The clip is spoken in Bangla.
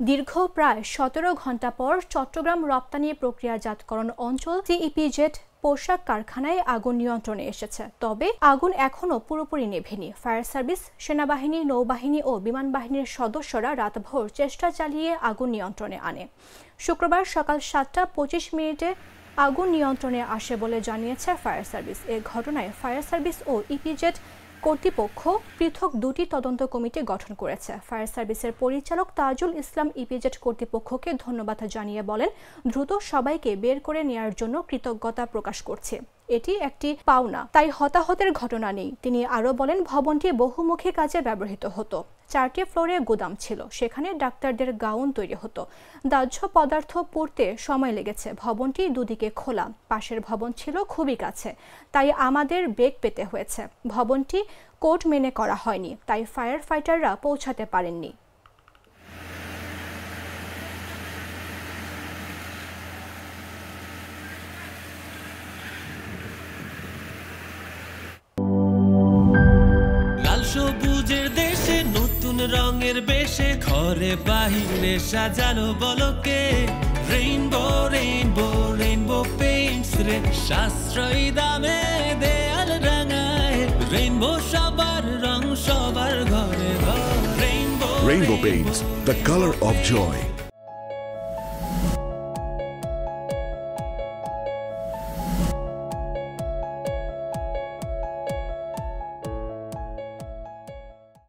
দীর্ঘ প্রায় ১৭ ঘণ্টা পর চট্টগ্রাম রপ্তানি প্রক্রিয়াজাতকরণ অঞ্চল সিইপিজেড পোশাক কারখানায় আগুন নিয়ন্ত্রণে এসেছে। তবে আগুন এখনও পুরোপুরি নেভেনি। ফায়ার সার্ভিস, সেনাবাহিনী, নৌবাহিনী ও বিমান বাহিনীর সদস্যরা রাতভর চেষ্টা চালিয়ে আগুন নিয়ন্ত্রণে আনে। শুক্রবার সকাল ৭টা ২৫ মিনিটে আগুন নিয়ন্ত্রণে আসে বলে জানিয়েছে ফায়ার সার্ভিস। এ ঘটনায় ফায়ার সার্ভিস ও ইপিজেড কর্তৃপক্ষ পৃথক দুটি তদন্ত কমিটি গঠন করেছে। ফায়ার সার্ভিসের পরিচালক তাজুল ইসলাম ইপিজেড কর্তৃপক্ষকে ধন্যবাদ জানিয়ে বলেন, দ্রুত সবাইকে বের করে নেওয়ার জন্য কৃতজ্ঞতা প্রকাশ করছে। এটি একটি পাওনা, তাই হতাহতের ঘটনা নেই। তিনি আরও বলেন, ভবনটি বহুমুখী কাজে ব্যবহৃত হতো। 4টি ফ্লোরে গুদাম ছিল, সেখানে ডাক্তারদের গাউন তৈরি হতো। দাহ্য পদার্থ পুড়তে সময় লেগেছে। ভবনটি দুদিকে খোলা, পাশের ভবন ছিল খুবই কাছে, তাই আমাদের বেগ পেতে হয়েছে। ভবনটি কোড মেনে করা হয়নি, তাই ফায়ার ফাইটাররা পৌঁছাতে পারেননি। সবুজের দেশে নতুন রঙের বেশে ঘরে বাহিরে সাজানো বলকে রেইনবো রেইনবো রেইনবো পেইন্টস রে সাশ্রয়ী দামে দেয়াল রাঙায় রেইনবো সবার রং সবার ঘরে ঘরে rainbow Paints, the color of joy.